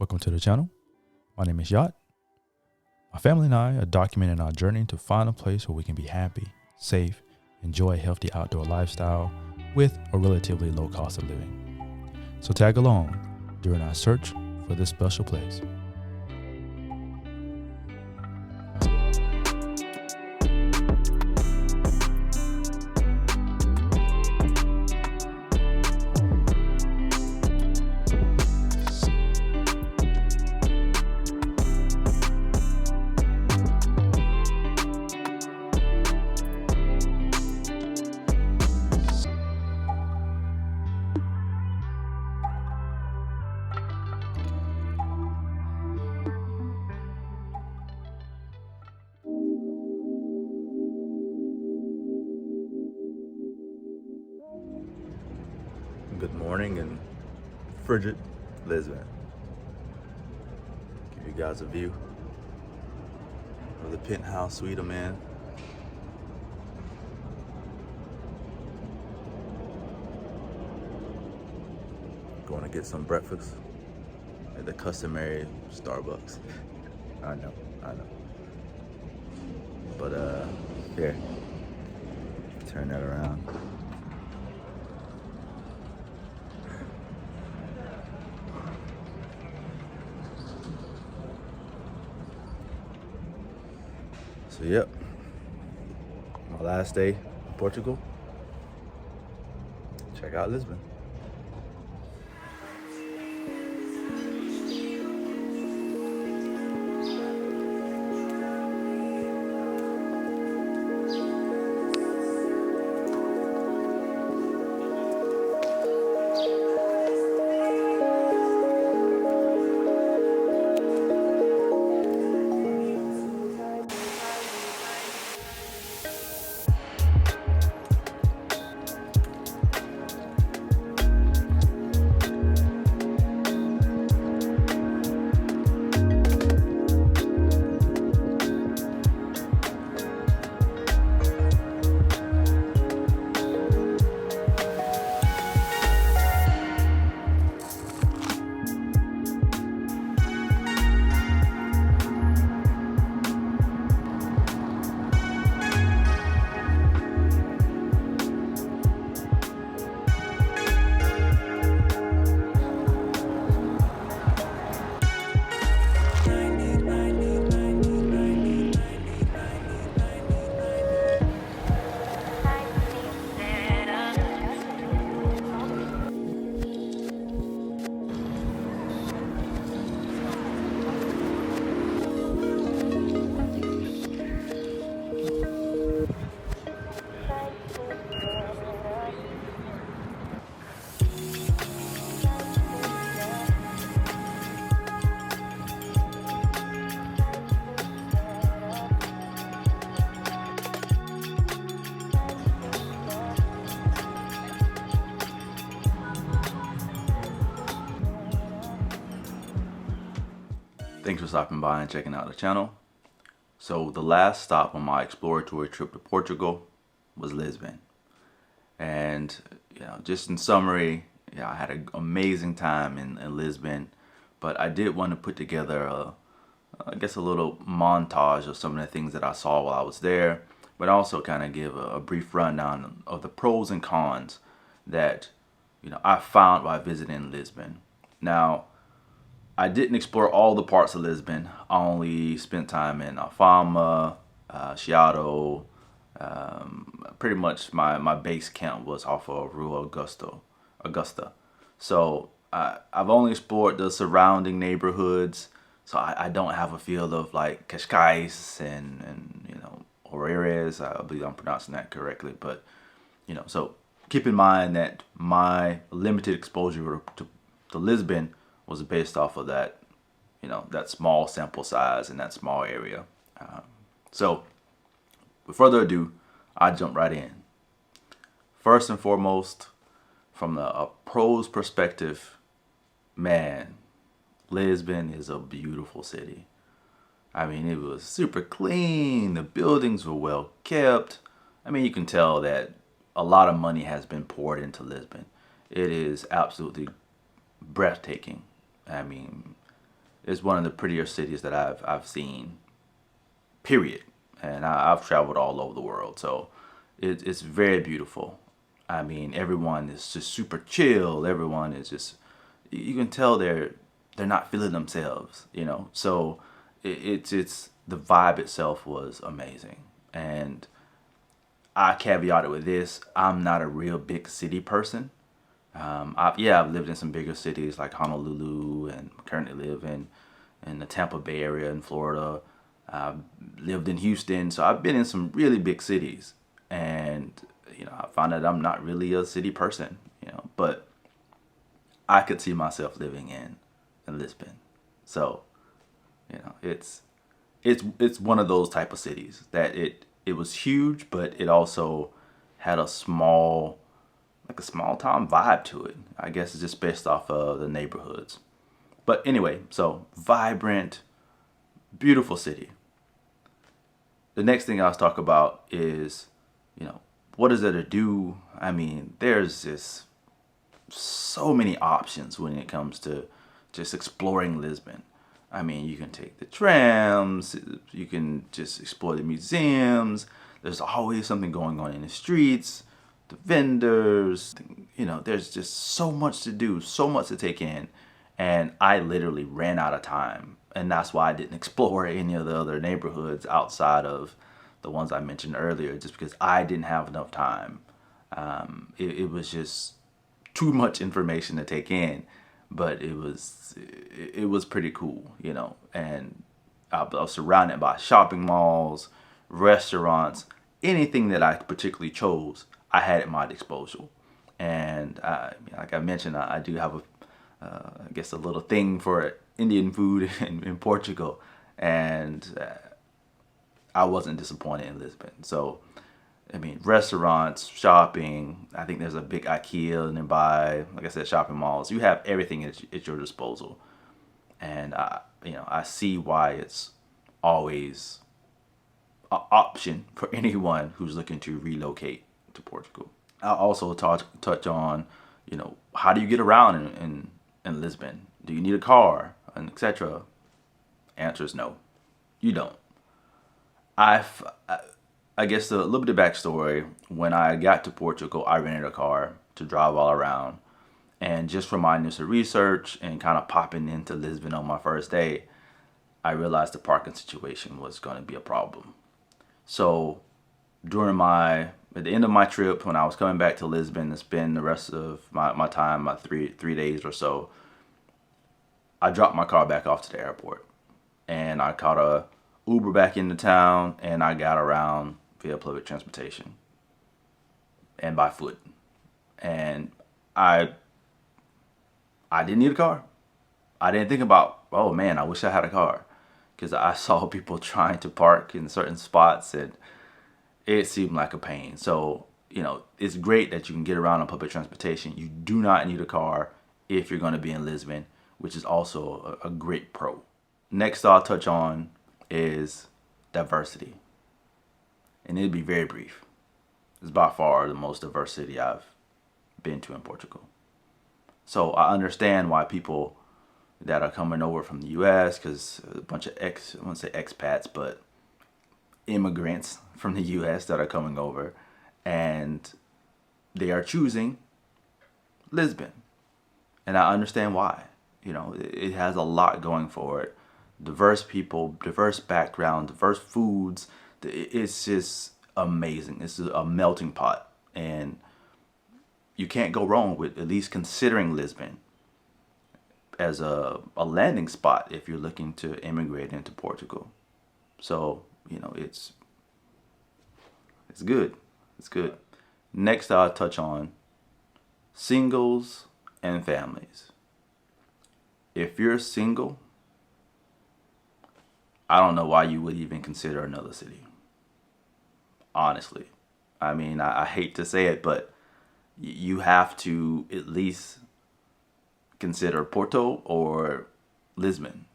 Welcome to the channel. My name is Yacht. My family and I are documenting our journey to find a place where we can be happy, safe, enjoy a healthy outdoor lifestyle with a relatively low cost of living. So tag along during our search for this special place. Good morning in frigid Lisbon. Give you guys a view of the penthouse suite I'm in. Going to get some breakfast at the customary Starbucks. I know. But here, turn that around. So yep, my last day in Portugal. Check out Lisbon. Thanks for stopping by and checking out the channel. So the last stop on my exploratory trip to Portugal was Lisbon. And just in summary, I had an amazing time in Lisbon, but I did want to put together I guess a little montage of some of the things that I saw while I was there, but also kind of give a brief rundown of the pros and cons that I found while visiting Lisbon. Now, I didn't explore all the parts of Lisbon. I only spent time in Alfama, Chiado. Pretty much my base camp was off of Rua Augusta. So I've only explored the surrounding neighborhoods. So I don't have a feel of like Cascais and Oreiras. I believe I'm pronouncing that correctly. But so keep in mind that my limited exposure to Lisbon was based off of that, that small sample size in that small area. So, with further ado, I jump right in. First and foremost, from a pro's perspective, man, Lisbon is a beautiful city. I mean, it was super clean. The buildings were well kept. I mean, you can tell that a lot of money has been poured into Lisbon. It is absolutely breathtaking. I mean, it's one of the prettier cities that I've seen. Period. And I've traveled all over the world, so it's very beautiful. I mean, everyone is just super chill. Everyone is just, you can tell they're not feeling themselves, you know. So it's the vibe itself was amazing. And I caveated with this: I'm not a real big city person. I've lived in some bigger cities like Honolulu, and currently live in the Tampa Bay area in Florida. I've lived in Houston, so I've been in some really big cities, and I found that I'm not really a city person, but I could see myself living in Lisbon. So, it's one of those type of cities that it was huge, but it also had a small town vibe to it. I guess it's just based off of the neighborhoods. But anyway, so vibrant, beautiful city. The next thing I'll talk about is, what is there to do? I mean, there's just so many options when it comes to just exploring Lisbon. I mean, you can take the trams, you can just explore the museums. There's always something going on in the streets, the vendors. There's just so much to do, so much to take in. And I literally ran out of time. And that's why I didn't explore any of the other neighborhoods outside of the ones I mentioned earlier, just because I didn't have enough time. It was just too much information to take in, but it was pretty cool, And I was surrounded by shopping malls, restaurants, anything that I particularly chose, I had at my disposal. And like I mentioned, I do have I guess a little thing for Indian food in Portugal, and I wasn't disappointed in Lisbon. So, I mean, restaurants, shopping. I think there's a big IKEA nearby. Like I said, shopping malls. You have everything at your disposal, and I see why it's always an option for anyone who's looking to relocate to Portugal. I'll also touch on, how do you get around in Lisbon? Do you need a car, and etc.? Answer is no, you don't. I guess a little bit of backstory. When I got to Portugal, I rented a car to drive all around. And just from my initial research and kind of popping into Lisbon on my first day, I realized the parking situation was going to be a problem. So at the end of my trip, when I was coming back to Lisbon to spend the rest of my time, my three days or so, I dropped my car back off to the airport. And I caught a Uber back into town, and I got around via public transportation and by foot. And I didn't need a car. I didn't think about, oh man, I wish I had a car, because I saw people trying to park in certain spots, and it seemed like a pain. So, it's great that you can get around on public transportation. You do not need a car if you're going to be in Lisbon, which is also a great pro. Next I'll touch on is diversity. And it'll be very brief. It's by far the most diverse city I've been to in Portugal. So I understand why people that are coming over from the US, because a bunch of I won't say expats, but immigrants from the US that are coming over, and they are choosing Lisbon. And I understand why. It has a lot going for it. Diverse people, diverse background, diverse foods. It's just amazing. It's a melting pot, and you can't go wrong with at least considering Lisbon as a landing spot if you're looking to immigrate into Portugal. So, it's good. It's good. Next, I'll touch on singles and families. If you're single, I don't know why you would even consider another city. Honestly. I mean, I hate to say it, but you have to at least consider Porto or Lisbon.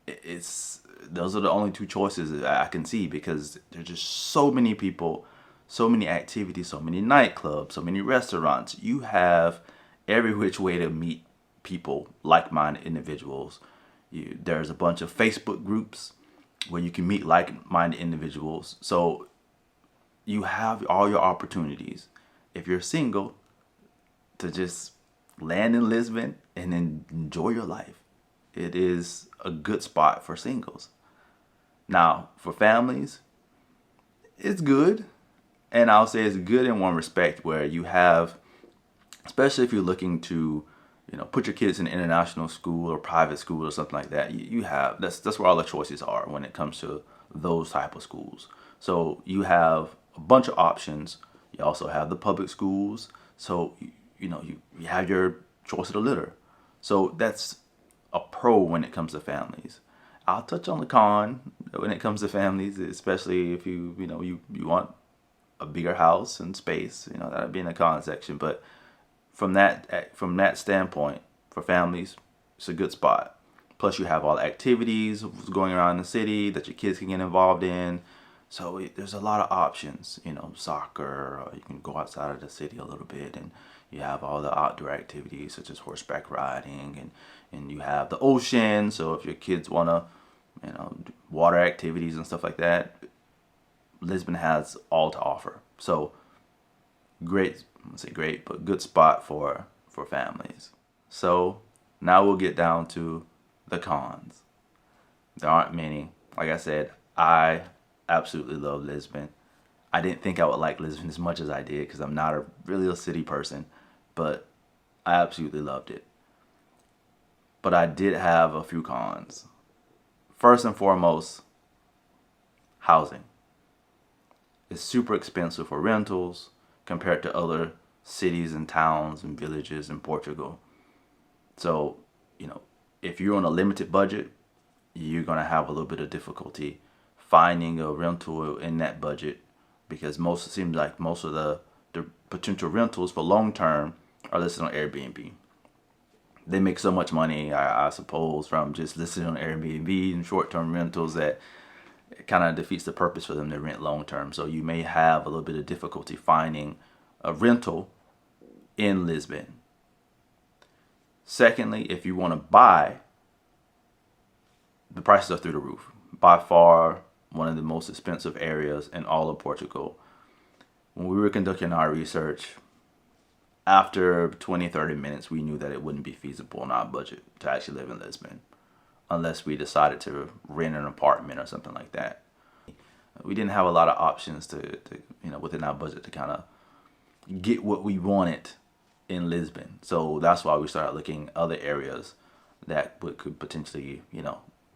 Those are the only two choices that I can see, because there's just so many people, so many activities, so many nightclubs, so many restaurants. You have every which way to meet people, like-minded individuals. There's a bunch of Facebook groups where you can meet like-minded individuals. So you have all your opportunities. If you're single, to just land in Lisbon and then enjoy your life. It is a good spot for singles. Now, for families, it's good. And I'll say it's good in one respect where you have, especially if you're looking to, put your kids in international school or private school or something like that. You have that's where all the choices are when it comes to those type of schools. So you have a bunch of options. You also have the public schools. So you have your choice of the litter. So that's a pro when it comes to families. I'll touch on the con when it comes to families, especially if you want a bigger house and space. That'd be in the con section. But from that standpoint, for families, it's a good spot. Plus, you have all the activities going around the city that your kids can get involved in. So there's a lot of options. Soccer. Or you can go outside of the city a little bit, and you have all the outdoor activities such as horseback riding, and you have the ocean. So if your kids wanna, do water activities and stuff like that, Lisbon has all to offer. So great, I wouldn't say great, but good spot for families. So now we'll get down to the cons. There aren't many. Like I said, I absolutely love Lisbon. I didn't think I would like Lisbon as much as I did because I'm not really a city person, but I absolutely loved it. But I did have a few cons. First and foremost, housing. It's super expensive for rentals compared to other cities and towns and villages in Portugal. So, if you're on a limited budget, you're going to have a little bit of difficulty finding a rental in that budget because it seems like most of the potential rentals for long term are listed on Airbnb. They make so much money, I suppose, from just listing on Airbnb and short term rentals that it kind of defeats the purpose for them to rent long term. So you may have a little bit of difficulty finding a rental in Lisbon. Secondly, if you want to buy, the prices are through the roof. By far, one of the most expensive areas in all of Portugal. When we were conducting our research, after 20-30 minutes, we knew that it wouldn't be feasible on our budget to actually live in Lisbon unless we decided to rent an apartment or something like that. We didn't have a lot of options to within our budget to kind of get what we wanted in Lisbon. So that's why we started looking at other areas that could potentially,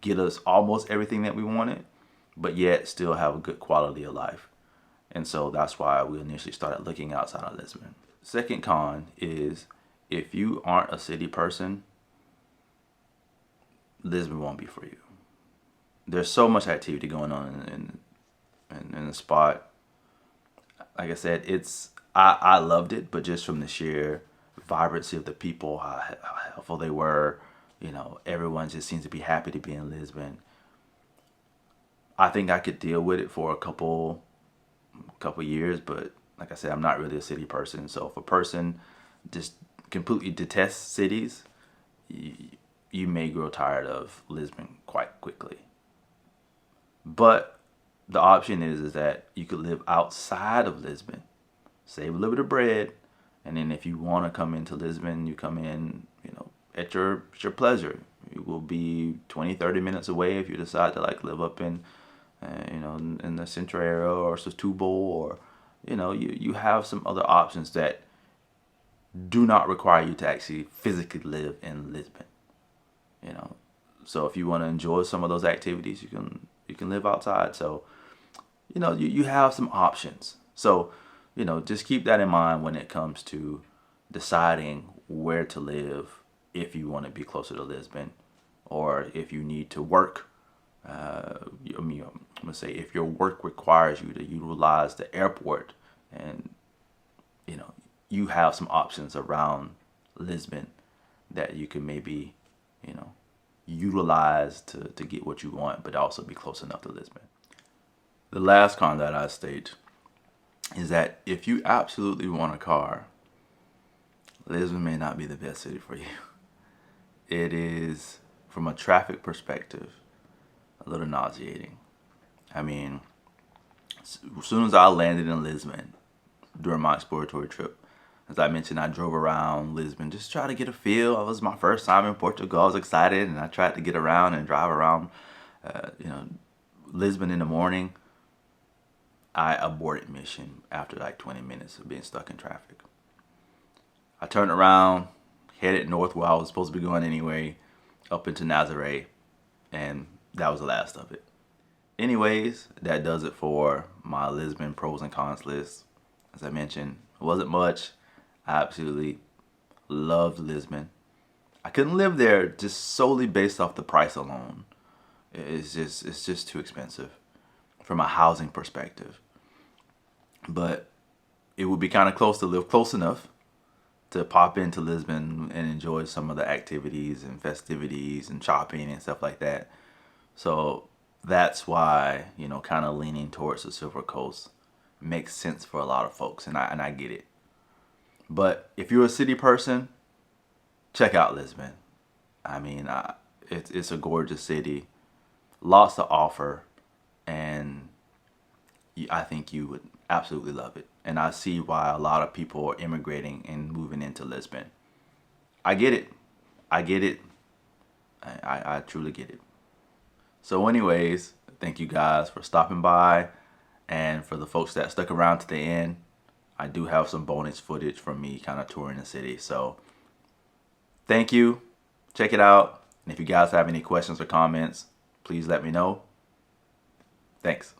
get us almost everything that we wanted, but yet still have a good quality of life. And so that's why we initially started looking outside of Lisbon. Second con is if you aren't a city person, Lisbon won't be for you. There's so much activity going on in the spot. Like I said, I loved it, but just from the sheer vibrancy of the people, how helpful they were, everyone just seems to be happy to be in Lisbon. I think I could deal with it for a couple years, but like I said, I'm not really a city person. So if a person just completely detests cities, you may grow tired of Lisbon quite quickly. But the option is that you could live outside of Lisbon, save a little bit of bread, and then if you want to come into Lisbon, you come in, at your pleasure. You will be 20-30 minutes away if you decide to live up in in the central area or Setúbal, or you have some other options that do not require you to actually physically live in Lisbon. So if you want to enjoy some of those activities, you can live outside. So you have some options. So just keep that in mind when it comes to deciding where to live, if you want to be closer to Lisbon, or if you need to work. I'm gonna say if your work requires you to utilize the airport, and you have some options around Lisbon that you can maybe utilize to get what you want, but also be close enough to Lisbon. The last con that I state is that if you absolutely want a car, Lisbon may not be the best city for you. It is from a traffic perspective, a little nauseating. I mean, as soon as I landed in Lisbon during my exploratory trip, as I mentioned, I drove around Lisbon just try to get a feel. It was my first time in Portugal. I was excited, and I tried to get around and drive around, you know, Lisbon in the morning. I aborted mission after like 20 minutes of being stuck in traffic. I turned around, headed north where I was supposed to be going anyway, up into Nazaré, and that was the last of it. Anyways, that does it for my Lisbon pros and cons list. As I mentioned, it wasn't much. I absolutely loved Lisbon. I couldn't live there just solely based off the price alone. It's just too expensive from a housing perspective. But it would be kind of close to live close enough to pop into Lisbon and enjoy some of the activities and festivities and shopping and stuff like that. So that's why, kind of leaning towards the Silver Coast makes sense for a lot of folks, and I get it. But if you're a city person, check out Lisbon. I mean, it's a gorgeous city, lots to offer, and I think you would absolutely love it. And I see why a lot of people are immigrating and moving into Lisbon. I get it. I get it. I truly get it. So anyways, thank you guys for stopping by. And for the folks that stuck around to the end, I do have some bonus footage from me kind of touring the city. So thank you. Check it out. And if you guys have any questions or comments, please let me know. Thanks.